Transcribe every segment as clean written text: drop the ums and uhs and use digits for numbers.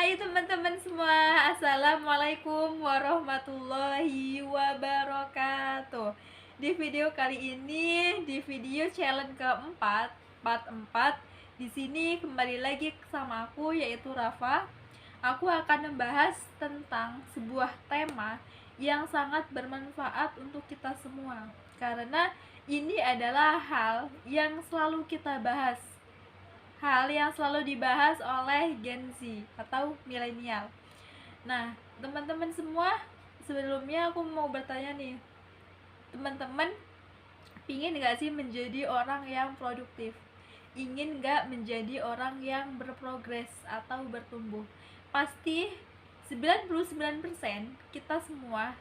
Hai teman-teman semua, Assalamualaikum warahmatullahi wabarakatuh. Di video kali ini, di video challenge keempat, part 4, di sini kembali lagi sama aku yaitu Rafa. Aku akan membahas tentang sebuah tema yang sangat bermanfaat untuk kita semua. Karena ini adalah hal yang selalu kita bahas, hal yang selalu dibahas oleh Gen Z atau milenial. Nah, teman-teman semua, sebelumnya aku mau bertanya nih, teman-teman pingin gak sih menjadi orang yang produktif? Ingin gak menjadi orang yang berprogres atau bertumbuh? Pasti 99% kita semua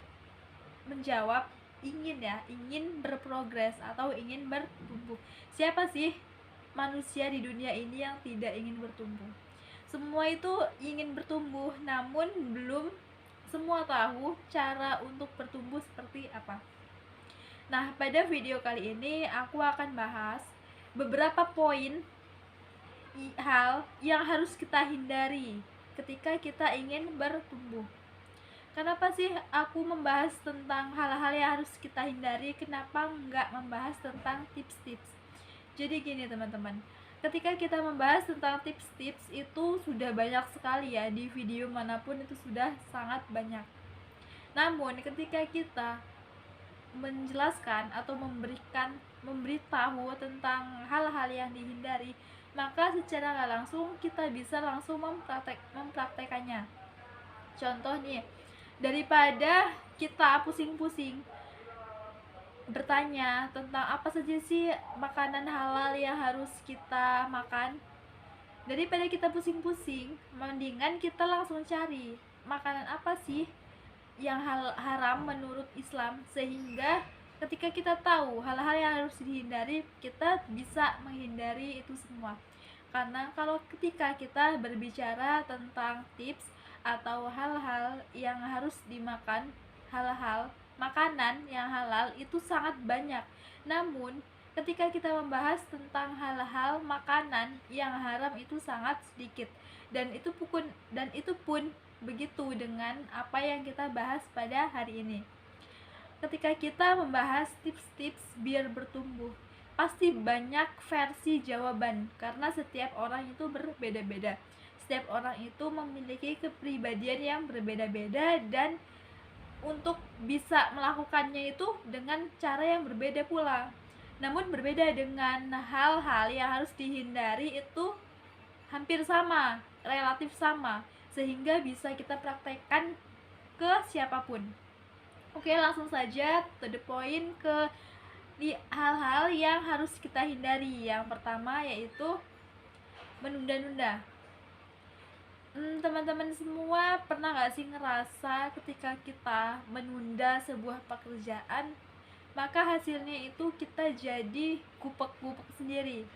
menjawab ingin ya, ingin berprogres atau ingin bertumbuh. Siapa sih manusia di dunia ini yang tidak ingin bertumbuh? Semua itu ingin bertumbuh, namun belum semua tahu cara untuk bertumbuh seperti apa. Nah, pada video kali ini aku akan bahas beberapa poin hal yang harus kita hindari ketika kita ingin bertumbuh. Kenapa sih aku membahas tentang hal-hal yang harus kita hindari? Kenapa nggak membahas tentang tips-tips? Jadi gini teman-teman, ketika kita membahas tentang tips-tips itu sudah banyak sekali ya, di video manapun itu sudah sangat banyak. Namun ketika kita menjelaskan atau memberitahu tentang hal-hal yang dihindari, maka secara nggak langsung kita bisa langsung mempraktekannya. Contoh nih, daripada kita pusing-pusing bertanya tentang apa saja sih makanan halal yang harus kita makan, daripada kita pusing-pusing, mendingan kita langsung cari makanan apa sih yang haram menurut Islam, sehingga ketika kita tahu hal-hal yang harus dihindari, kita bisa menghindari itu semua. Karena kalau ketika kita berbicara tentang tips atau hal-hal yang harus dimakan, hal-hal makanan yang halal itu sangat banyak. Namun ketika kita membahas tentang hal-hal makanan yang haram itu sangat sedikit, dan itu pun begitu dengan apa yang kita bahas pada hari ini. Ketika kita membahas tips-tips biar bertumbuh, pasti banyak versi jawaban karena setiap orang itu berbeda-beda. Setiap orang itu memiliki kepribadian yang berbeda-beda, dan untuk bisa melakukannya itu dengan cara yang berbeda pula. Namun berbeda dengan hal-hal yang harus dihindari itu hampir sama, relatif sama, sehingga bisa kita praktekkan ke siapapun. Oke, langsung saja to the point, ke hal-hal yang harus kita hindari. Yang pertama yaitu menunda-nunda. Teman-teman semua pernah gak sih ngerasa ketika kita menunda sebuah pekerjaan, maka hasilnya itu kita jadi gupek-gupek sendiri,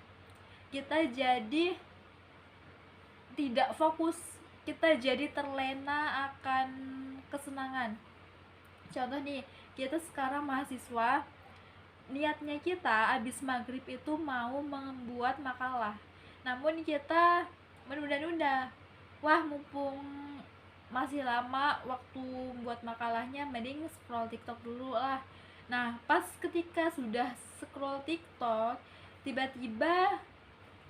kita jadi tidak fokus, kita jadi terlena akan kesenangan. Contoh nih, kita sekarang mahasiswa, niatnya kita abis maghrib itu mau membuat makalah, namun kita menunda-nunda. Wah, mumpung masih lama waktu buat makalahnya, mending scroll TikTok dulu lah. Nah, pas ketika sudah scroll TikTok, tiba-tiba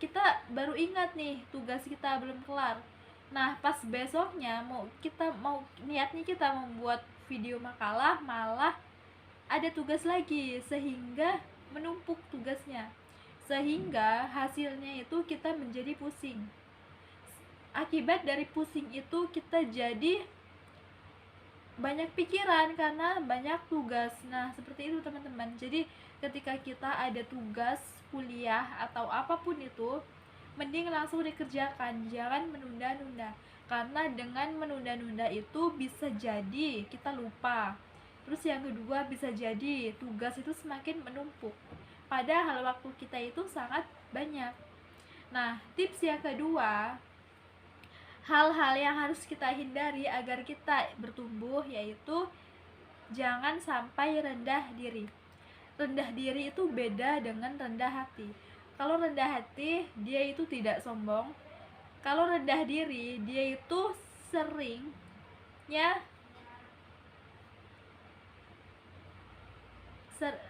kita baru ingat nih tugas kita belum kelar. Nah, pas besoknya niatnya kita membuat video makalah, malah ada tugas lagi, sehingga menumpuk tugasnya, sehingga hasilnya itu kita menjadi pusing. Akibat dari pusing itu kita jadi banyak pikiran karena banyak tugas. Nah, seperti itu teman-teman. Jadi ketika kita ada tugas kuliah atau apapun itu, mending langsung dikerjakan, jangan menunda-nunda. Karena dengan menunda-nunda itu bisa jadi kita lupa. Terus yang kedua, bisa jadi tugas itu semakin menumpuk, padahal waktu kita itu sangat banyak. Nah, tips yang kedua, hal-hal yang harus kita hindari agar kita bertumbuh, yaitu jangan sampai rendah diri. Rendah diri itu beda dengan rendah hati. Kalau rendah hati, dia itu tidak sombong. Kalau rendah diri, dia itu seringnya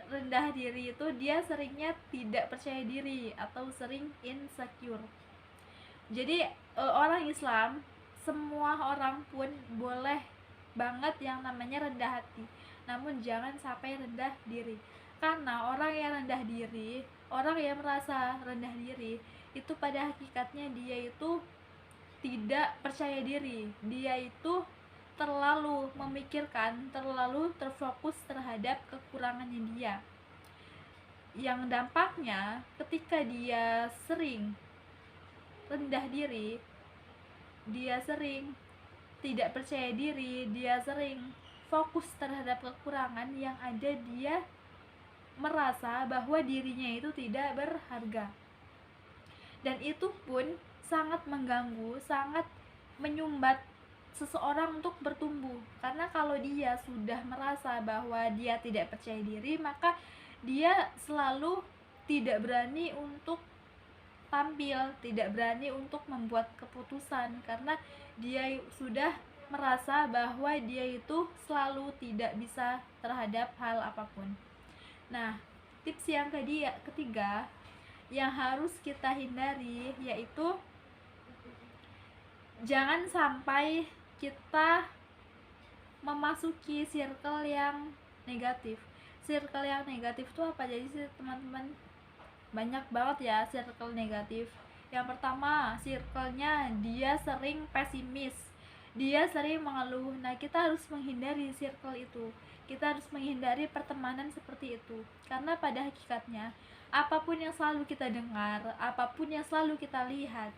rendah diri itu dia seringnya tidak percaya diri atau sering insecure. Jadi orang Islam, semua orang pun boleh banget yang namanya rendah hati, namun jangan sampai rendah diri. Karena orang yang rendah diri, orang yang merasa rendah diri, itu pada hakikatnya dia itu tidak percaya diri. Dia itu terlalu memikirkan, terlalu terfokus terhadap kekurangannya dia, yang dampaknya ketika dia sering rendah diri, dia sering tidak percaya diri, dia sering fokus terhadap kekurangan, yang ada dia merasa bahwa dirinya itu tidak berharga. Dan itu pun sangat mengganggu, sangat menyumbat seseorang untuk bertumbuh. Karena kalau dia sudah merasa bahwa dia tidak percaya diri, maka dia selalu tidak berani untuk tampil, tidak berani untuk membuat keputusan, karena dia sudah merasa bahwa dia itu selalu tidak bisa terhadap hal apapun. Nah, tips yang ketiga yang harus kita hindari yaitu jangan sampai kita memasuki circle yang negatif. Circle yang negatif itu apa jadi sih teman-teman? Banyak banget ya circle negatif. Yang pertama, circle-nya dia sering pesimis, dia sering mengeluh. Nah, kita harus menghindari circle itu, kita harus menghindari pertemanan seperti itu. Karena pada hakikatnya apapun yang selalu kita dengar, apapun yang selalu kita lihat,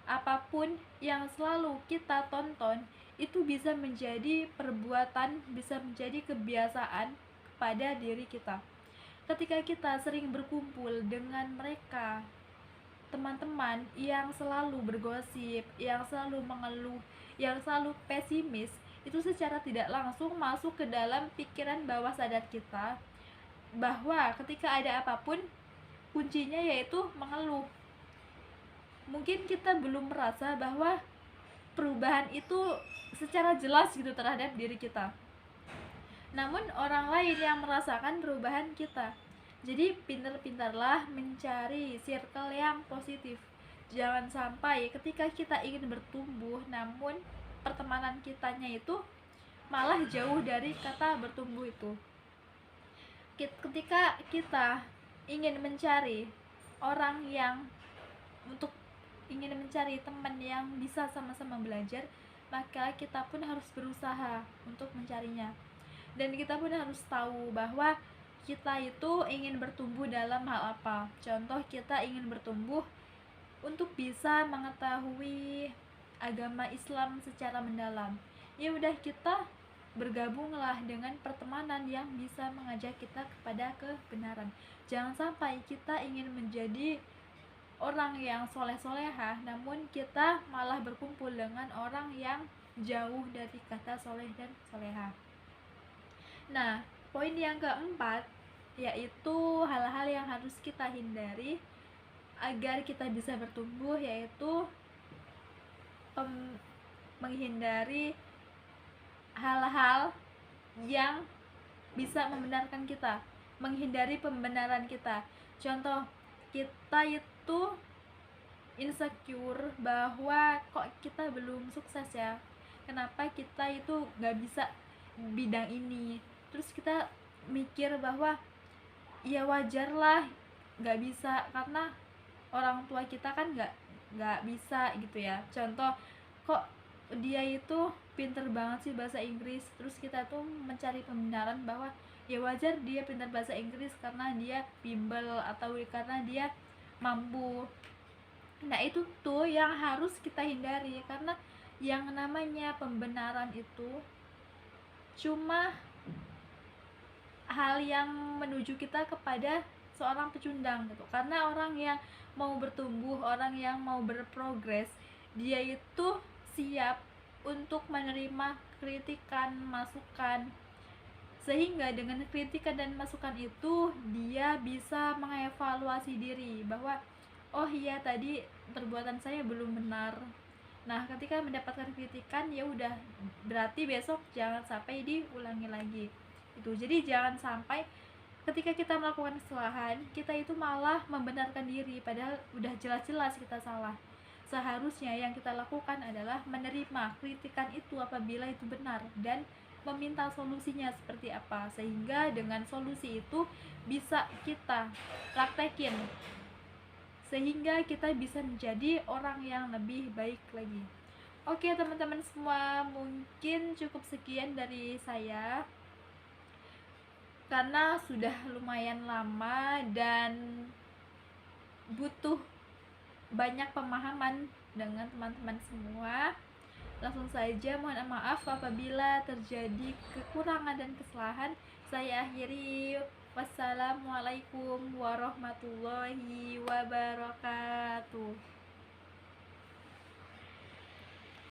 apapun yang selalu kita tonton, itu bisa menjadi perbuatan, bisa menjadi kebiasaan kepada diri kita. Ketika kita sering berkumpul dengan mereka, teman-teman yang selalu bergosip, yang selalu mengeluh, yang selalu pesimis, itu secara tidak langsung masuk ke dalam pikiran bawah sadar kita bahwa ketika ada apapun, kuncinya yaitu mengeluh. Mungkin kita belum merasa bahwa perubahan itu secara jelas gitu terhadap diri kita, namun orang lain yang merasakan perubahan kita. Jadi pintar-pintarlah mencari circle yang positif. Jangan sampai ketika kita ingin bertumbuh, namun pertemanan kitanya itu malah jauh dari kata bertumbuh itu. Ketika kita ingin mencari orang yang ingin mencari teman yang bisa sama-sama belajar, maka kita pun harus berusaha untuk mencarinya. Dan kita pun harus tahu bahwa kita itu ingin bertumbuh dalam hal apa. Contoh, kita ingin bertumbuh untuk bisa mengetahui agama Islam secara mendalam. Ya udah, kita bergabunglah dengan pertemanan yang bisa mengajak kita kepada kebenaran. Jangan sampai kita ingin menjadi orang yang soleh-solehah, namun kita malah berkumpul dengan orang yang jauh dari kata soleh dan solehah. Nah, poin yang keempat yaitu hal-hal yang harus kita hindari agar kita bisa bertumbuh, yaitu menghindari hal-hal yang bisa membenarkan kita, menghindari pembenaran kita. Contoh, kita itu insecure bahwa kok kita belum sukses ya, kenapa kita itu gak bisa bidang ini. Terus kita mikir bahwa ya wajar lah gak bisa, karena orang tua kita kan gak bisa gitu ya. Contoh, kok dia itu pinter banget sih bahasa Inggris, terus kita tuh mencari pembenaran bahwa ya wajar dia pintar bahasa Inggris karena dia bimbel atau karena dia mampu. Nah, itu tuh yang harus kita hindari, karena yang namanya pembenaran itu cuma hal yang menuju kita kepada seorang pecundang gitu. Karena orang yang mau bertumbuh, orang yang mau berprogres, dia itu siap untuk menerima kritikan, masukan, sehingga dengan kritikan dan masukan itu dia bisa mengevaluasi diri bahwa oh iya, tadi perbuatan saya belum benar, Nah, ketika mendapatkan kritikan ya udah, berarti besok jangan sampai diulangi lagi. Itu. Jadi jangan sampai ketika kita melakukan kesalahan, kita itu malah membenarkan diri padahal udah jelas-jelas kita salah. Seharusnya yang kita lakukan adalah menerima kritikan itu apabila itu benar dan meminta solusinya seperti apa, sehingga dengan solusi itu bisa kita praktekin sehingga kita bisa menjadi orang yang lebih baik lagi. Oke teman-teman semua, mungkin cukup sekian dari saya karena sudah lumayan lama dan butuh banyak pemahaman dengan teman-teman semua. Langsung saja mohon maaf apabila terjadi kekurangan dan kesalahan. Saya akhiri. Wassalamualaikum warahmatullahi wabarakatuh.